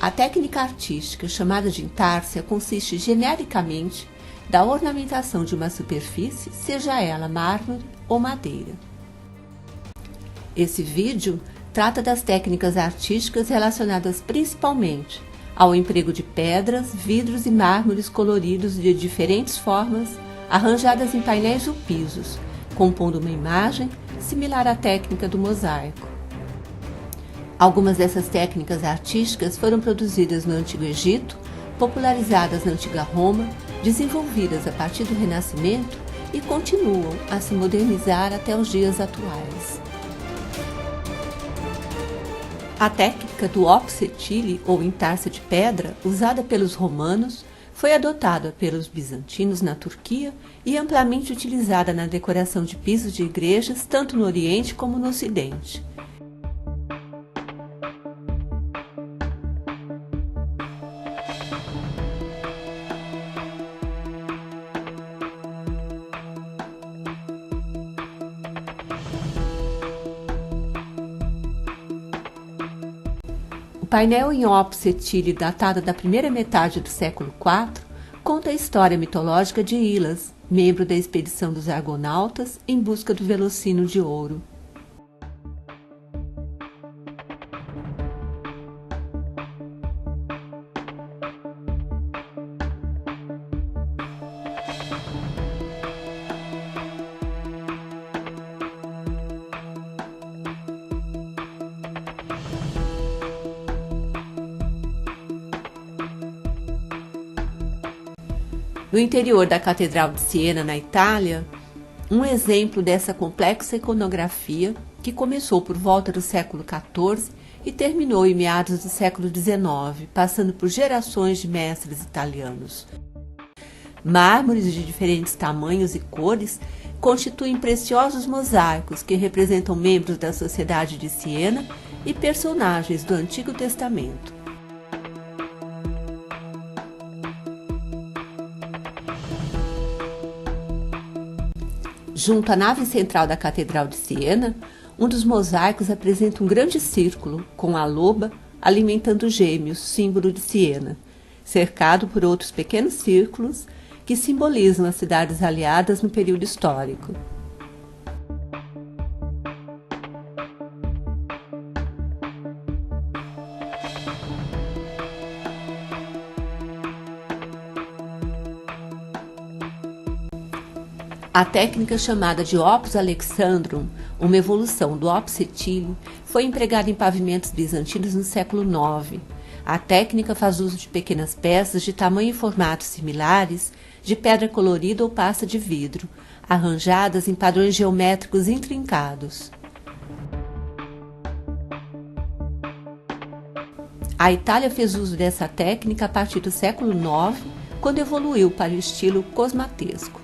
A técnica artística chamada de intársia consiste genericamente da ornamentação de uma superfície, seja ela mármore ou madeira. Esse vídeo trata das técnicas artísticas relacionadas principalmente ao emprego de pedras, vidros e mármores coloridos de diferentes formas, arranjadas em painéis ou pisos, compondo uma imagem similar à técnica do mosaico. Algumas dessas técnicas artísticas foram produzidas no Antigo Egito, popularizadas na Antiga Roma, desenvolvidas a partir do Renascimento e continuam a se modernizar até os dias atuais. A técnica do opssetile, ou intársia de pedra, usada pelos romanos, foi adotada pelos bizantinos na Turquia e amplamente utilizada na decoração de pisos de igrejas, tanto no Oriente como no Ocidente. O painel em opssetile datado da primeira metade do século IV conta a história mitológica de Ilas, membro da expedição dos Argonautas em busca do Velocino de ouro. No interior da Catedral de Siena, na Itália, um exemplo dessa complexa iconografia que começou por volta do século XIV e terminou em meados do século XIX, passando por gerações de mestres italianos. Mármores de diferentes tamanhos e cores constituem preciosos mosaicos que representam membros da sociedade de Siena e personagens do Antigo Testamento. Junto à nave central da Catedral de Siena, um dos mosaicos apresenta um grande círculo, com a loba alimentando gêmeos, símbolo de Siena, cercado por outros pequenos círculos que simbolizam as cidades aliadas no período histórico. A técnica chamada de opus alexandrum, uma evolução do opssetile, foi empregada em pavimentos bizantinos no século IX. A técnica faz uso de pequenas peças de tamanho e formato similares, de pedra colorida ou pasta de vidro, arranjadas em padrões geométricos intrincados. A Itália fez uso dessa técnica a partir do século IX, quando evoluiu para o estilo cosmatesco.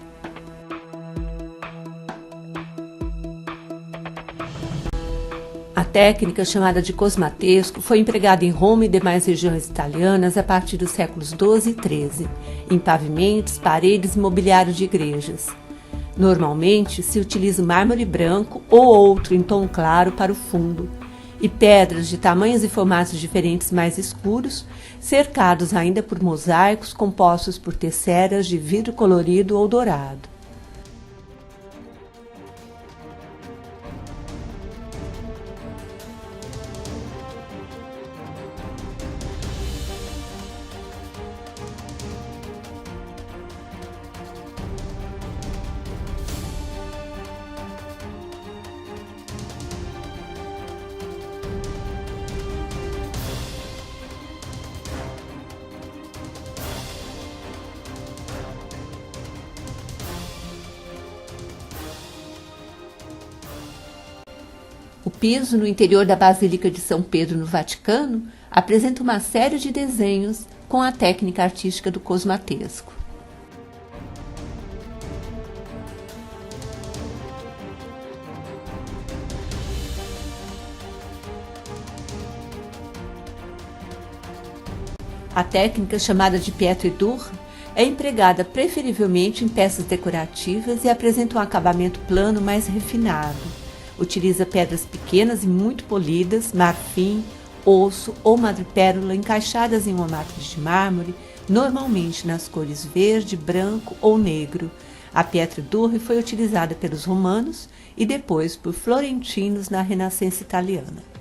A técnica, chamada de cosmatesco, foi empregada em Roma e demais regiões italianas a partir dos séculos XII e XIII, em pavimentos, paredes e mobiliário de igrejas. Normalmente, se utiliza mármore branco ou outro em tom claro para o fundo, e pedras de tamanhos e formatos diferentes mais escuros, cercados ainda por mosaicos compostos por tesseras de vidro colorido ou dourado. O piso no interior da Basílica de São Pedro, no Vaticano, apresenta uma série de desenhos com a técnica artística do cosmatesco. A técnica, chamada de Pietra Dura, é empregada preferivelmente em peças decorativas e apresenta um acabamento plano mais refinado. Utiliza pedras pequenas e muito polidas, marfim, osso ou madrepérola encaixadas em uma matriz de mármore, normalmente nas cores verde, branco ou negro. A pietra dura foi utilizada pelos romanos e depois por florentinos na Renascença italiana.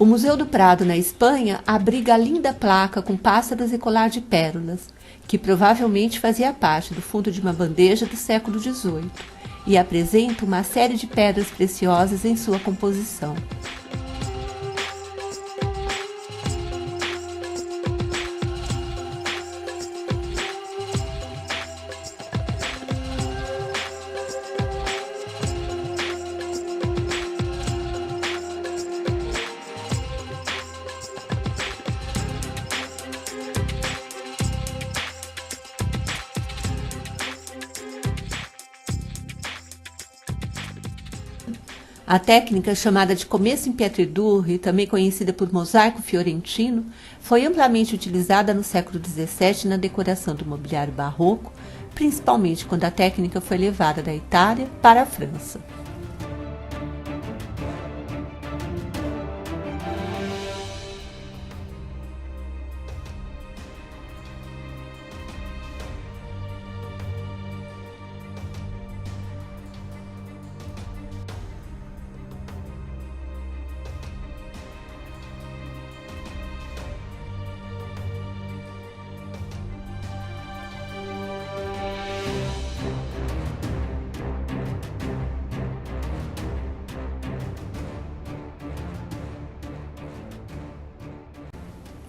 O Museu do Prado, na Espanha, abriga a linda placa com pássaros e colar de pérolas, que provavelmente fazia parte do fundo de uma bandeja do século XVIII, e apresenta uma série de pedras preciosas em sua composição. A técnica chamada de começo em pietra dura, também conhecida por mosaico fiorentino, foi amplamente utilizada no século XVII na decoração do mobiliário barroco, principalmente quando a técnica foi levada da Itália para a França.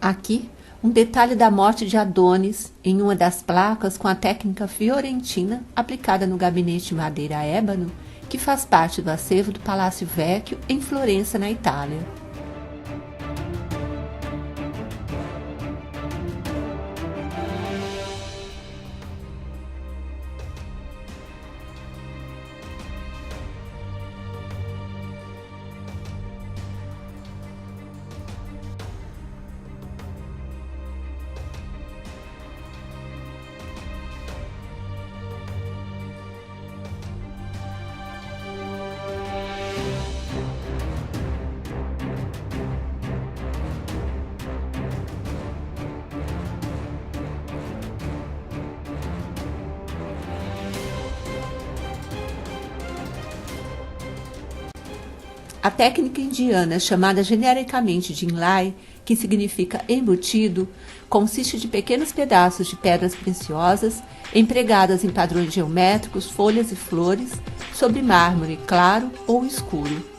Aqui, um detalhe da morte de Adonis em uma das placas com a técnica fiorentina aplicada no gabinete de madeira ébano, que faz parte do acervo do Palácio Vecchio em Florença, na Itália. A técnica indiana, chamada genericamente de inlay, que significa embutido, consiste de pequenos pedaços de pedras preciosas empregadas em padrões geométricos, folhas e flores, sobre mármore claro ou escuro.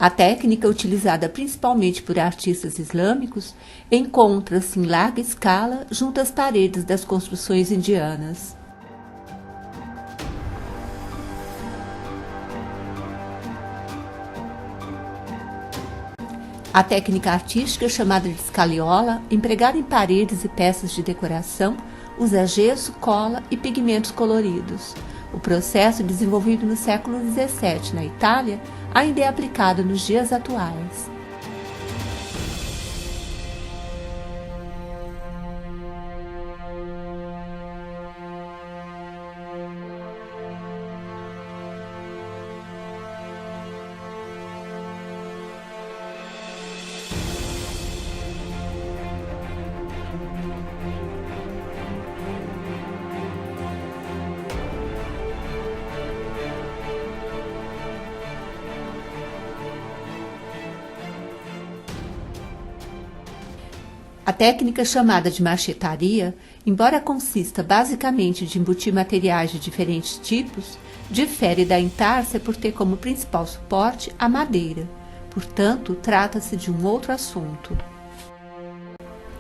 A técnica, utilizada principalmente por artistas islâmicos, encontra-se em larga escala junto às paredes das construções indianas. A técnica artística, chamada de escaliola, empregada em paredes e peças de decoração, usa gesso, cola e pigmentos coloridos. O processo, desenvolvido no século XVII na Itália, ainda é aplicado nos dias atuais. A técnica chamada de marchetaria, embora consista basicamente de embutir materiais de diferentes tipos, difere da intársia por ter como principal suporte a madeira. Portanto, trata-se de um outro assunto.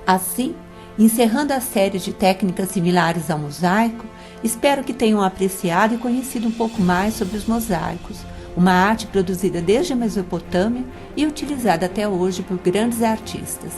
Assim, encerrando a série de técnicas similares ao mosaico, espero que tenham apreciado e conhecido um pouco mais sobre os mosaicos, uma arte produzida desde a Mesopotâmia e utilizada até hoje por grandes artistas.